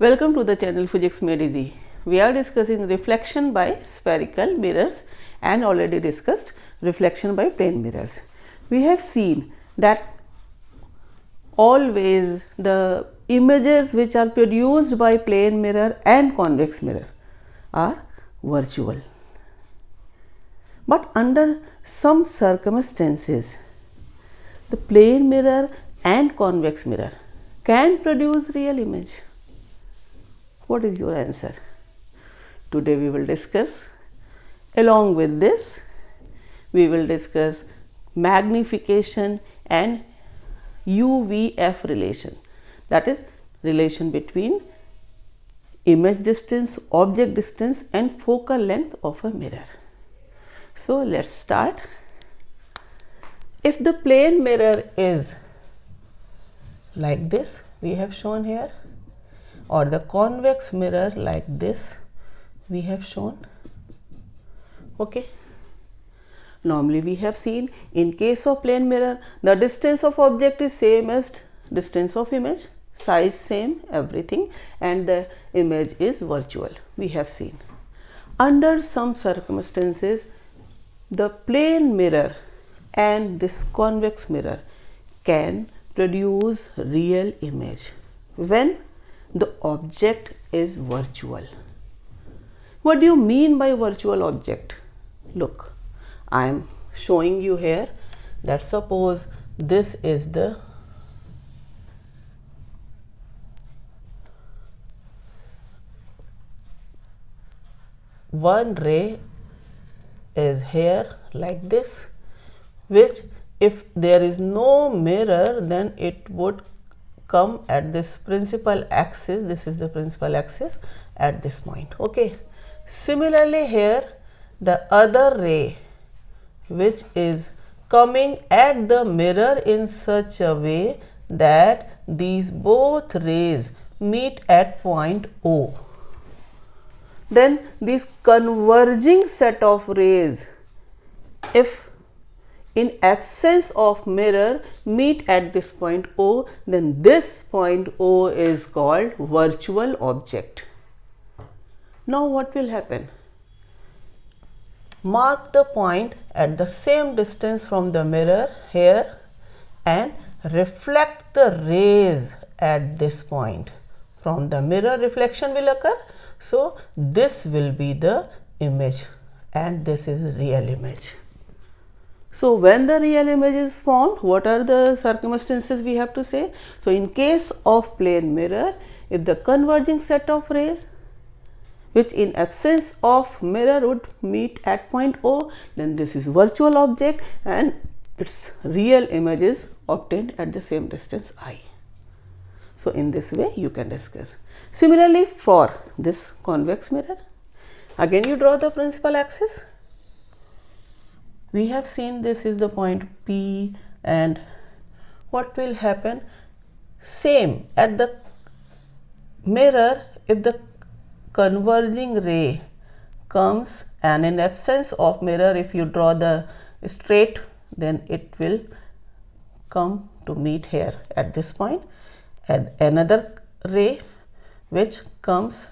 Welcome to the channel Physics Made Easy. We are discussing reflection by spherical mirrors and already discussed reflection by plane mirrors. We have seen that always the images which are produced by plane mirror and convex mirror are virtual. But under some circumstances, the plane mirror and convex mirror can produce real image. What is your answer? Today we will discuss. Along with this, we will discuss magnification and UVF relation. That is relation between image distance, object distance and focal length of a mirror. So let's start. If the plane mirror is like this, we have shown here, or the convex mirror like this, we have shown. Okay. Normally we have seen in case of plane mirror, the distance of object is same as distance of image, size same, everything, and the image is virtual. We have seen. Under some circumstances, the plane mirror and this convex mirror can produce real image when the object is virtual. What do you mean by virtual object? Look, I am showing you here that suppose this is the one ray is here like this, which if there is no mirror, then it would come at this principal axis. This is the principal axis at this point. Okay. Similarly here, the other ray which is coming at the mirror in such a way that these both rays meet at point O. Then this converging set of rays, if in absence of mirror meet at this point O, then this point O is called virtual object. Now what will happen? Mark the point at the same distance from the mirror here and reflect the rays at this point. From the mirror, reflection will occur. So this will be the image and this is real image. So when the real image is formed, what are the circumstances we have to say? So in case of plane mirror, if the converging set of rays which in absence of mirror would meet at point O, then this is virtual object and its real image is obtained at the same distance I. So in this way you can discuss. Similarly for this convex mirror, again you draw the principal axis. We have seen this is the point P, and what will happen? Same at the mirror, if the converging ray comes and in absence of mirror, if you draw the straight, then it will come to meet here at this point, and another ray which comes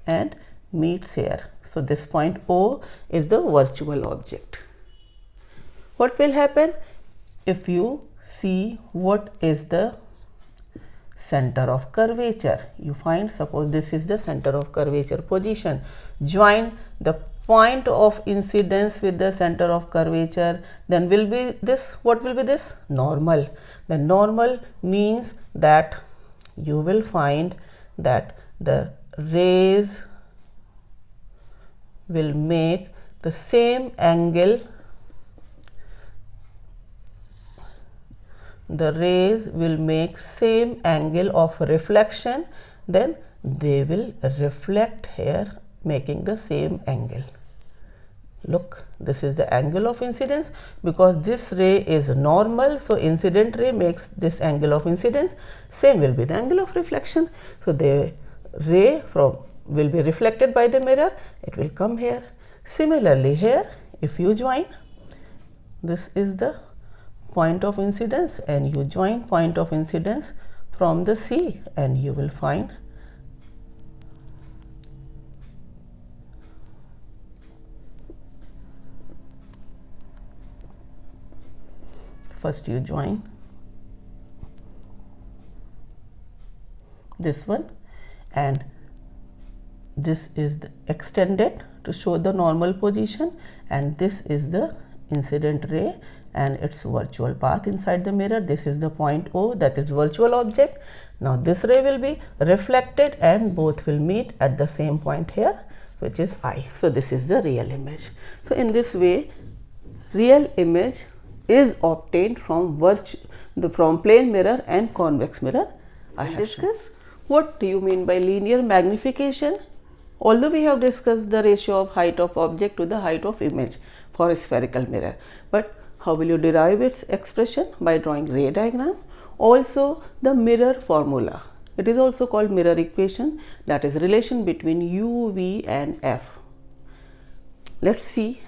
and meets here. So this point O is the virtual object. What will happen? If you see what is the center of curvature, you find, suppose this is the center of curvature position, join the point of incidence with the center of curvature, then will be this, what will be this? Normal. The normal means that you will find that the rays will make the same angle, the rays will make same angle of reflection, then they will reflect here making the same angle. Look, this is the angle of incidence because this ray is normal, so incident ray makes this angle of incidence, same will be the angle of reflection. So the ray will be reflected by the mirror, it will come here. Similarly here, if you join, this is the point of incidence and you join point of incidence from the C, and you will find first you join this one, and this is the extended to show the normal position, and this is the incident ray and its virtual path inside the mirror. This is the point O, that is virtual object. Now this ray will be reflected and both will meet at the same point here, which is I. So this is the real image. So in this way, real image is obtained from plane mirror and convex mirror. I have discussed what do you mean by linear magnification. Although we have discussed the ratio of height of object to the height of image for a spherical mirror, but how will you derive its expression? By drawing ray diagram. Also the mirror formula. It is also called mirror equation, that is relation between U, V and F. Let's see.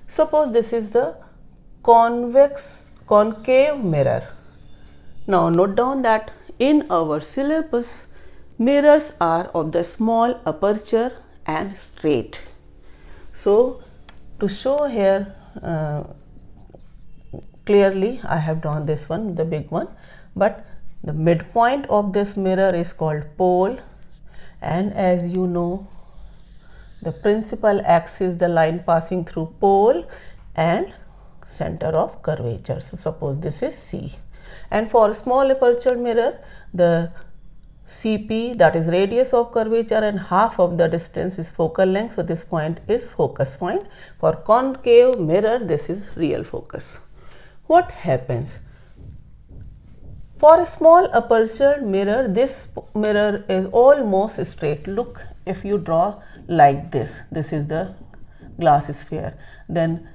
Suppose this is the concave mirror. Now note down that in our syllabus, mirrors are of the small aperture and straight. So to show here clearly, I have drawn this one, the big one, but the midpoint of this mirror is called pole, and as you know, the principal axis, the line passing through pole and center of curvature. So suppose this is C, and for small aperture mirror, the CP, that is radius of curvature, and half of the distance is focal length. So this point is focus point. For concave mirror, this is real focus. What happens? For a small aperture mirror, this mirror is almost straight. Look, if you draw like this is the glass sphere. Then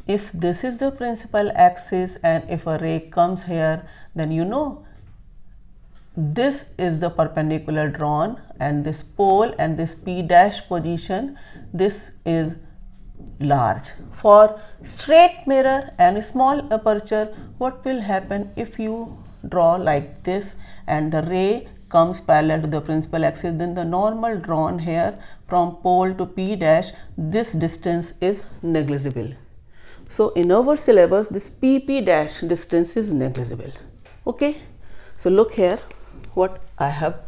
if this is the principal axis and if a ray comes here, then you know this is the perpendicular drawn, and this pole and this P dash position, this is large. For straight mirror and small aperture, what will happen if you draw like this and the ray comes parallel to the principal axis, then the normal drawn here from pole to P dash, this distance is negligible. So in our syllabus, this PP dash distance is negligible. Okay, so look here what I have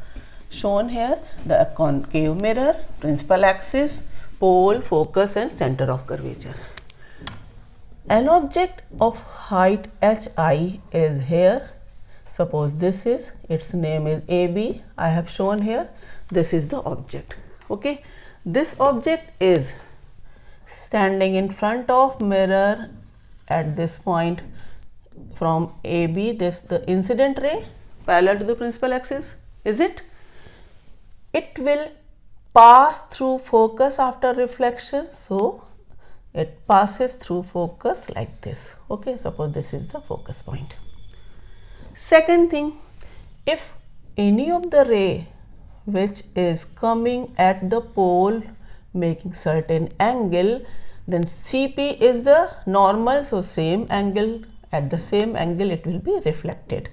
shown here: the concave mirror, principal axis, pole, focus and center of curvature. An object of height hi is here. Suppose this is, its name is AB, I have shown here. This is the object. Okay, this object is standing in front of mirror at this point from AB. This the incident ray parallel to the principal axis, is it? It will pass through focus after reflection, so it passes through focus like this. Okay, suppose this is the focus point. Second thing, if any of the ray which is coming at the pole making certain angle, then CP is the normal, so same angle, at the same angle it will be reflected.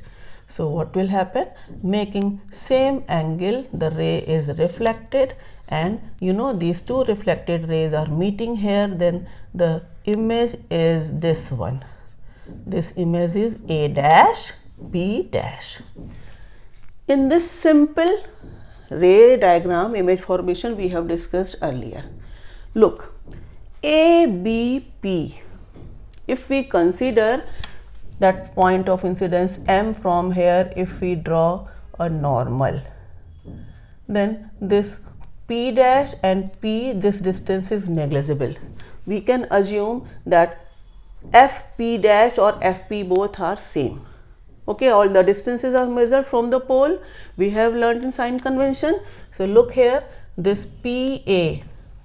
So what will happen? Making same angle, the ray is reflected, and you know these two reflected rays are meeting here, then the image is this one. This image is A dash, B dash. In this simple ray diagram image formation we have discussed earlier. Look, ABP, if we consider that point of incidence M from here, if we draw a normal, then this P dash and P, this distance is negligible. We can assume that FP dash or FP both are same. Okay, all the distances are measured from the pole. We have learned in sign convention. So look here, this PA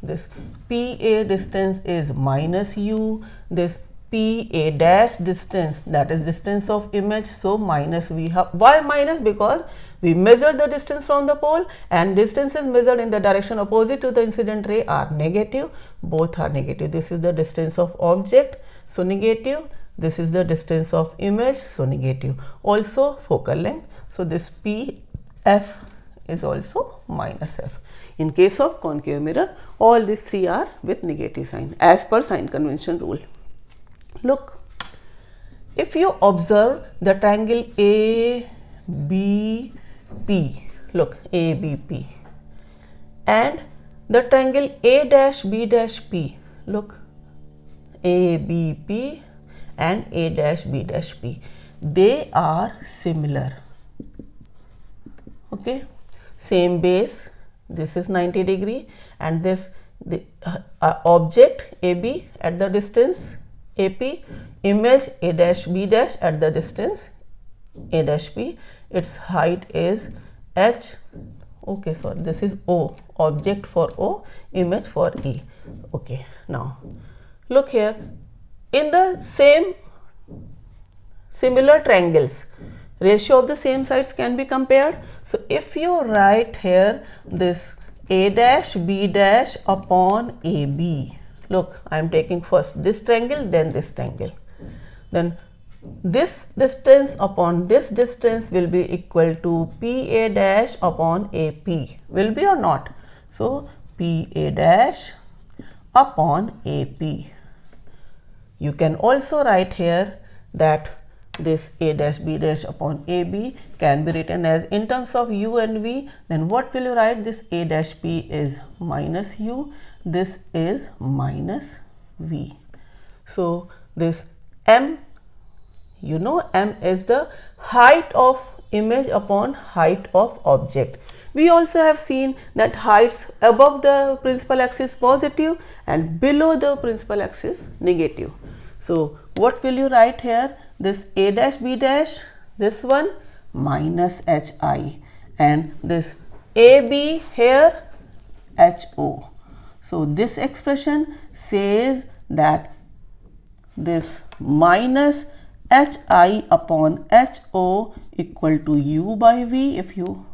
distance is minus U, this PA dash distance, that is distance of image, so minus we have. Why minus? Because we measure the distance from the pole, and distances measured in the direction opposite to the incident ray are negative. Both are negative. This is the distance of object, so negative. This is the distance of image, so negative. Also focal length, so this PF is also minus F. In case of concave mirror, all these three are with negative sign as per sign convention rule. Look, if you observe the triangle ABP, look ABP, and the triangle A-B-P, look ABP and A-B-P, they are similar. Okay, same base, this is 90 degree, and this the object AB at the distance AP, image A-B- at the distance A-P, its height is H. Okay, so this is O, object for O, image for E. Okay, now look here, in the similar triangles, ratio of the same sides can be compared. So if you write here this A-B- upon AB, look, I am taking first this triangle, then this triangle, then this distance upon this distance will be equal to PA- upon AP, will be or not? So PA- upon AP. You can also write here that this A-B- upon AB can be written as, in terms of U and V, then what will you write? This A-P is minus U, this is minus V. So this M, you know, M is the height of image upon height of object. We also have seen that heights above the principal axis positive and below the principal axis negative. So what will you write here? This A-B-, this one minus HI, and this AB here HO. So this expression says that this minus HI upon HO equal to U by V. If you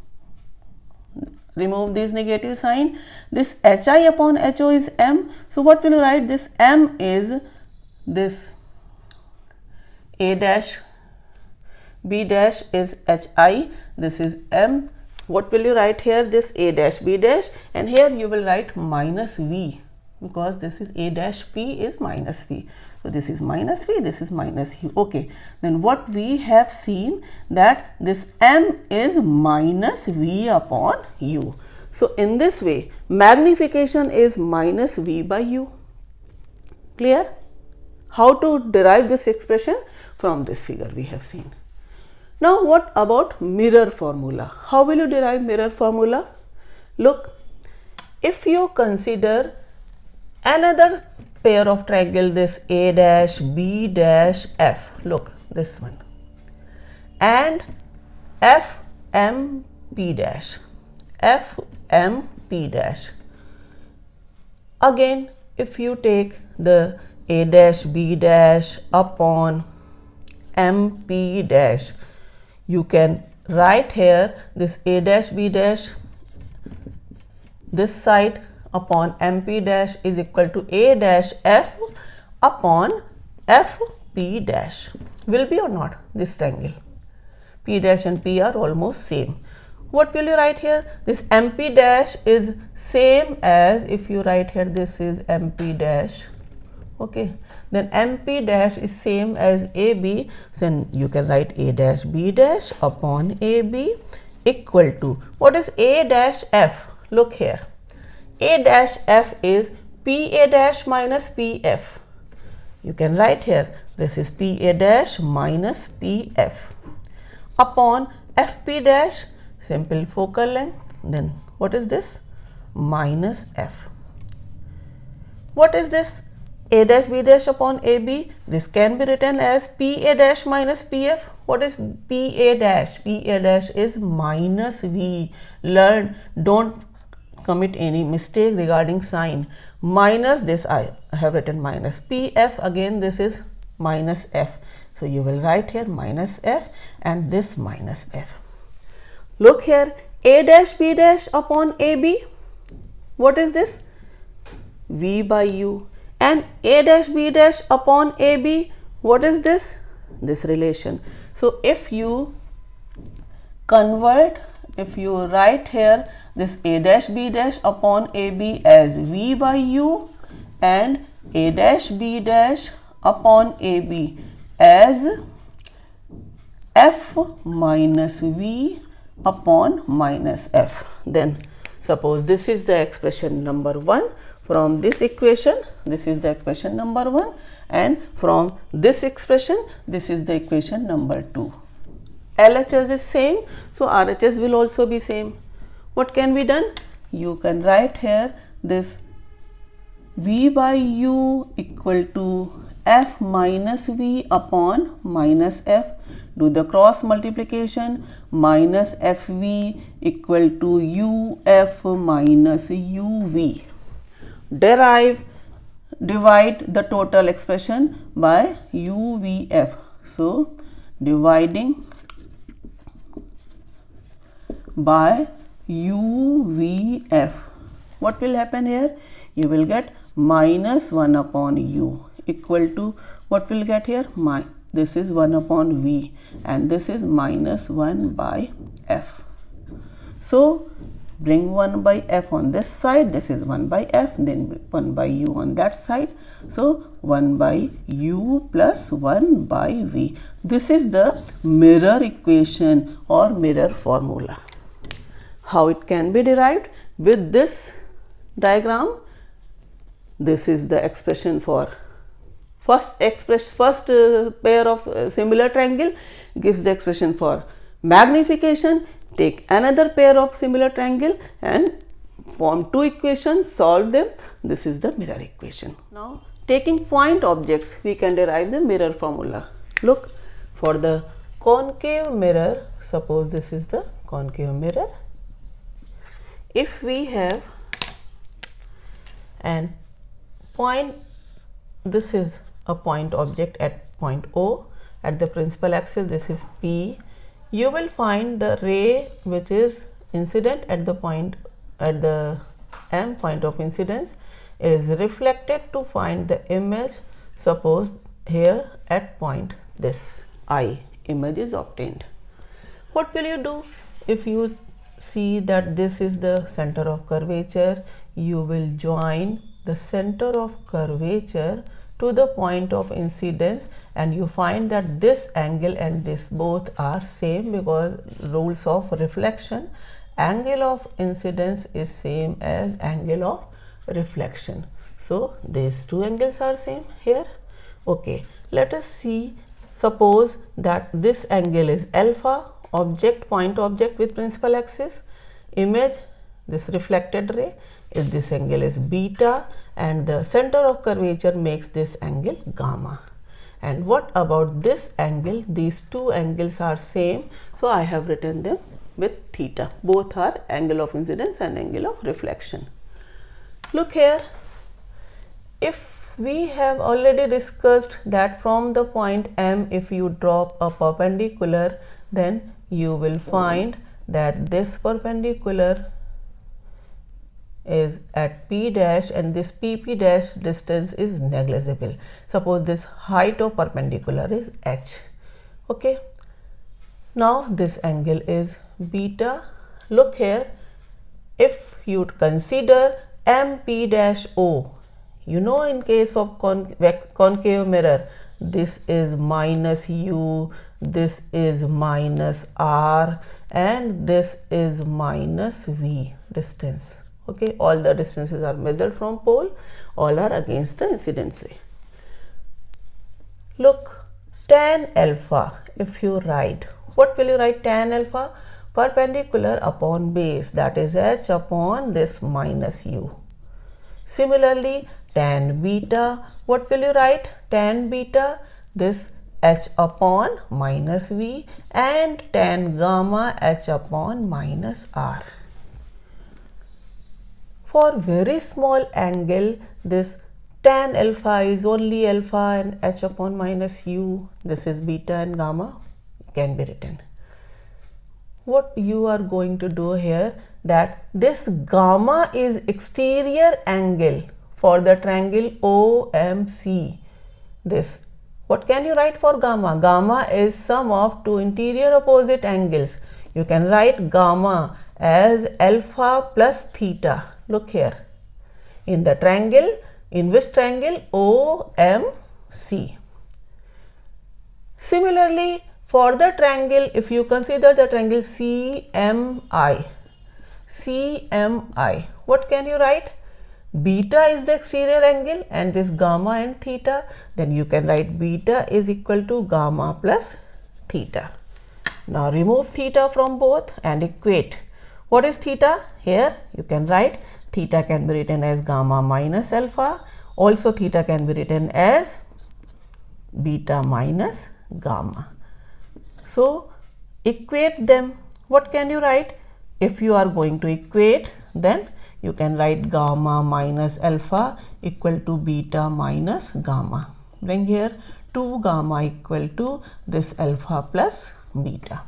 remove this negative sign, this HI upon HO is M. So what will you write? This M is this A-B- is HI, this is M. What will you write here? This A-B-, and here you will write minus V, because this is A-P is minus V. So this is minus V, this is minus U. Okay, then what we have seen that this M is minus V upon U. So in this way, magnification is minus V by U. Clear? How to derive this expression? From this figure we have seen. Now what about mirror formula? How will you derive mirror formula? Look, if you consider another pair of triangle, this A-B- F, look this one, and FMP-, FMP-. Again, if you take the A-B- upon MP-, you can write here this A-B- this side upon MP- is equal to A-F upon FP-. Will be or not this triangle? P- and P are almost same. What will you write here? This MP- is same as, if you write here this is MP-. Okay, then MP- is same as AB, then you can write A-B- upon AB equal to, what is A-F? Look here, A-F is PA- minus PF. You can write here, this is PA- minus PF upon FP-, simple focal length, then what is this? Minus F. What is this? A-B- upon AB, this can be written as PA- minus PF. What is PA-? PA- is minus V. Learn, don't commit any mistake regarding sign. Minus this, I have written minus PF, again this is minus F. So you will write here minus F and this minus F. Look here, A-B- upon AB, what is this? V by U. And A-B- upon AB, what is this? This relation. So if you convert, if you write here this A-B- upon AB as V by U and A-B- upon AB as f minus v upon minus f. Then suppose this is the expression number 1 from this equation, this is the equation number 1, and from this expression this is the equation number 2. LHS is same, so RHS will also be same. What can be done? You can write here this v by u equal to f minus v upon minus f. Do the cross multiplication, minus fv equal to uf minus uv. Divide the total expression by uvf. So dividing by uvf, what will happen here? You will get minus 1 upon u equal to, what will get here? This is 1 upon v and this is minus 1 by f. So bring 1 by f on this side, this is 1 by f, then 1 by u on that side. So 1 by u plus 1 by v. This is the mirror equation or mirror formula. How it can be derived? With this diagram, this is the expression for first pair of similar triangle gives the expression for magnification. Take another pair of similar triangle and form two equations, solve them. This is the mirror equation. Now taking point objects, we can derive the mirror formula. Look, for the concave mirror, suppose this is the concave mirror. If we have an point, this is a point object at point O, at the principal axis this is P, you will find the ray which is incident at the point, at the M point of incidence, is reflected to find the image. Suppose here at point this I, image is obtained. What will you do? If you see that this is the center of curvature, you will join the center of curvature to the point of incidence and you find that this angle and this both are same, because rules of reflection, angle of incidence is same as angle of reflection. So these two angles are same here. Okay, let us see, suppose that this angle is alpha, object, point object with principal axis, image, this reflected ray, if this angle is beta, and the center of curvature makes this angle gamma. And what about this angle? These two angles are same, so I have written them with theta. Both are angle of incidence and angle of reflection. Look here, if we have already discussed that from the point M, if you drop a perpendicular, then you will find that this perpendicular is at P dash and this PP dash distance is negligible. Suppose this height of perpendicular is h. Okay, now this angle is beta. Look here, if you consider MP dash O, you know, in case of concave mirror, this is minus u, this is minus r, and this is minus v distance. Okay, all the distances are measured from pole, all are against the incidence ray. Look, tan alpha, if you write, what will you write? Tan alpha, perpendicular upon base, that is h upon this minus u. Similarly, tan beta, what will you write? Tan beta, this h upon minus v, and tan gamma, h upon minus r. For very small angle, this tan alpha is only alpha and h upon minus u, this is beta and gamma, can be written. What you are going to do here, that this gamma is exterior angle for the triangle OMC. This, what can you write for gamma? Gamma is sum of two interior opposite angles. You can write gamma as alpha plus theta. Look here, in the triangle, in which triangle? OMC. Similarly, For the triangle, if you consider the triangle CMI, what can you write? Beta is the exterior angle and this gamma and theta. Then you can write beta is equal to gamma plus theta. Now remove theta from both and equate. What is theta? Here you can write theta can be written as gamma minus alpha. Also theta can be written as beta minus gamma. So equate them. What can you write? If you are going to equate, then you can write gamma minus alpha equal to beta minus gamma. Bring here 2 gamma equal to this alpha plus beta.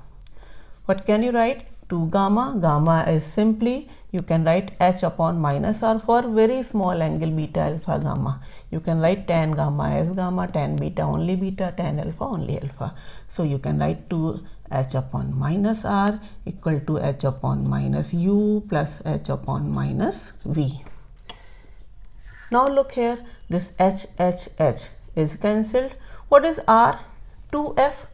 What can you write? 2 gamma. Gamma is simply, you can write h upon minus r for very small angle beta alpha gamma. You can write tan gamma as gamma, tan beta only beta, tan alpha only alpha. So you can write 2 h upon minus r equal to h upon minus u plus h upon minus v. Now look here, this h is cancelled. What is r? 2f.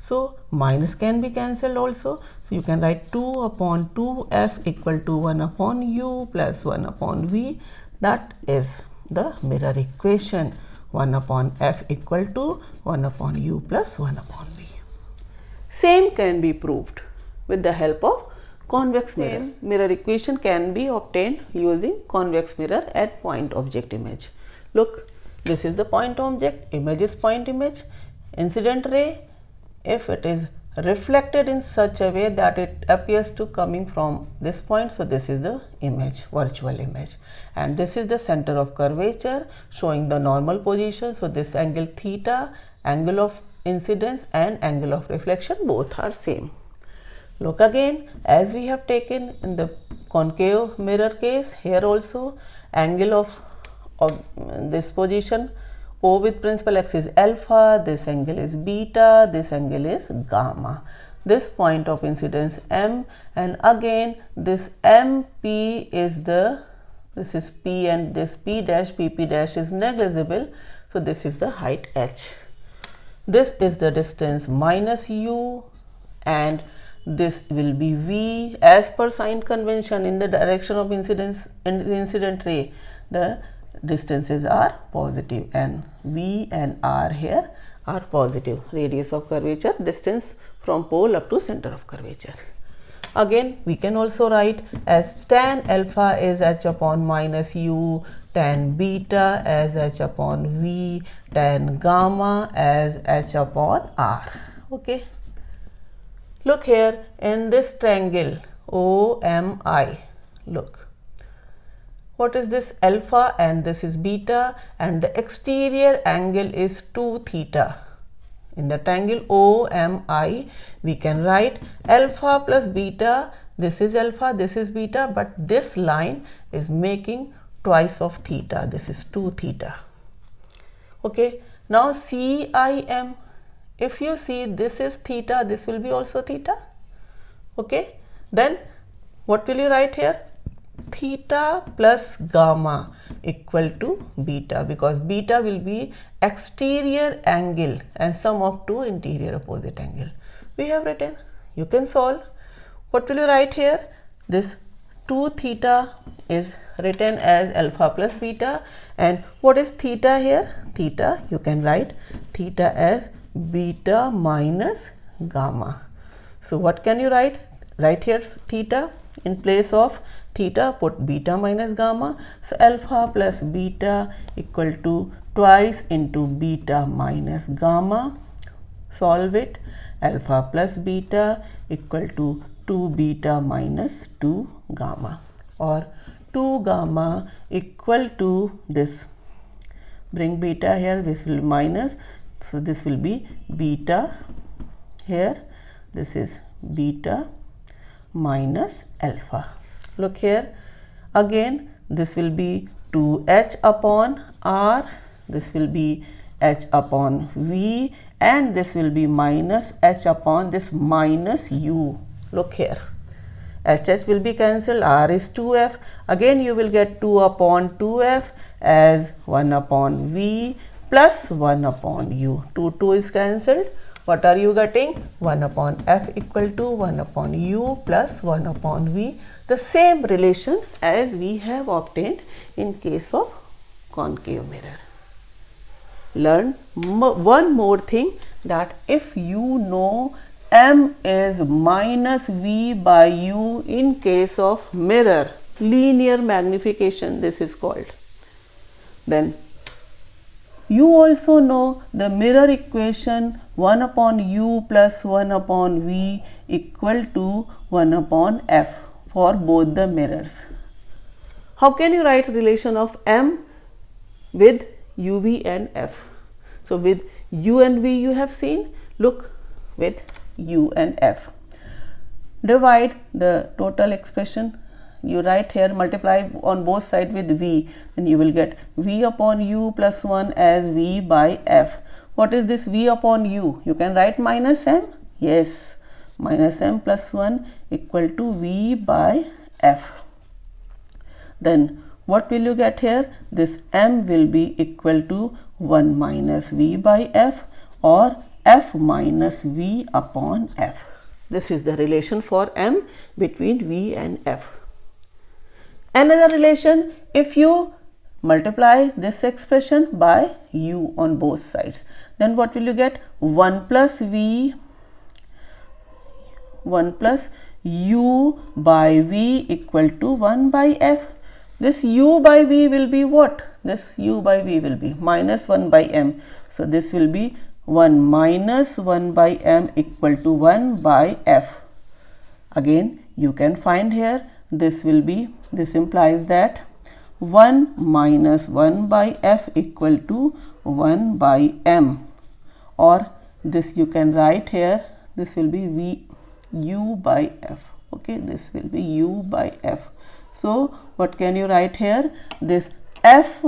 So minus can be cancelled also. So you can write 2 upon 2f equal to 1 upon u plus 1 upon v. That is the mirror equation. 1 upon f equal to 1 upon u plus 1 upon v. Same can be proved with the help of convex mirror. Mirror equation can be obtained using convex mirror at point object image. Look, this is the point object, image is point image. Incident ray, if it is reflected in such a way that it appears to coming from this point, so this is the image, virtual image, and this is the center of curvature showing the normal position. So this angle theta, angle of incidence and angle of reflection, both are same. Look again, as we have taken in the concave mirror case, here also angle of this position O with principal axis alpha, this angle is beta, this angle is gamma. This point of incidence M, and again this MP is this is P, and this P dash PP dash is negligible. So this is the height H. This is the distance minus u, and this will be v. As per sign convention, in the direction of incidence and the incident ray, the distances are positive, and v and r here are positive. Radius of curvature, distance from pole up to center of curvature. Again we can also write as tan alpha is h upon minus u, tan beta as h upon v, tan gamma as h upon r. Okay. Look here in this triangle OMI. Look. What is this? Alpha, and this is beta, and the exterior angle is 2 theta. In the triangle OMI, we can write alpha plus beta. This is alpha, this is beta, but this line is making twice of theta. This is 2 theta. Okay. Now CIM. If you see this is theta, this will be also theta. Okay. Then what will you write here? Theta plus gamma equal to beta, because beta will be exterior angle and sum of 2 interior opposite angle. We have written. You can solve. What will you write here? This 2 theta is written as alpha plus beta, and what is theta here? Theta, you can write theta as beta minus gamma. So what can you write? Write here theta. In place of theta, put beta minus gamma. So alpha plus beta equal to twice into beta minus gamma. Solve it. Alpha plus beta equal to 2 beta minus 2 gamma, or 2 gamma equal to this. Bring beta here, this will be minus. So this will be beta here. This is beta minus alpha. Look here again, this will be 2h upon r, this will be h upon v, and this will be minus h upon this minus u. Look here, h will be cancelled, r is 2f. Again you will get 2 upon 2f as 1 upon v plus 1 upon u. 2 is cancelled. What are you getting? 1 upon f equal to 1 upon u plus 1 upon v. The same relation as we have obtained in case of concave mirror. Learn one more thing, that if you know m is minus v by u in case of mirror, linear magnification this is called, then you also know the mirror equation 1 upon u plus 1 upon v equal to 1 upon f for both the mirrors. How can you write relation of m with uv and f? So with u and v you have seen, look with u and f. Divide the total expression. You write here, multiply on both sides with v, then you will get v upon u plus 1 as v by f. What is this v upon u? You can write minus m. Yes, minus m plus 1 equal to v by f. Then what will you get here? This m will be equal to 1 minus v by f or f minus v upon f. This is the relation for m between v and f. Another relation, if you multiply this expression by u on both sides, then what will you get? 1 plus v, 1 plus u by v equal to 1 by f. This u by v will be what? This u by v will be minus 1 by m. So this will be 1 minus 1 by m equal to 1 by f. Again, you can find here, this will be, this implies that 1 minus 1 by f equal to 1 by m, or this you can write here, this will be v u by f. Okay, this will be u by f. So what can you write here? This f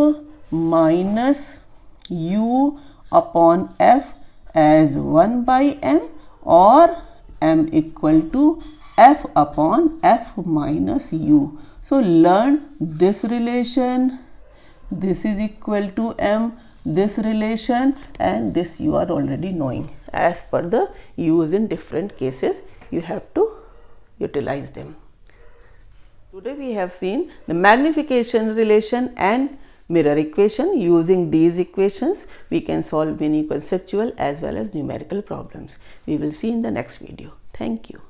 minus u upon f as 1 by m, or m equal to f upon f minus u. So learn this relation, this is equal to m, this relation, and this you are already knowing. As per the use in different cases, you have to utilize them. Today we have seen the magnification relation and mirror equation. Using these equations, we can solve many conceptual as well as numerical problems. We will see in the next video. Thank you.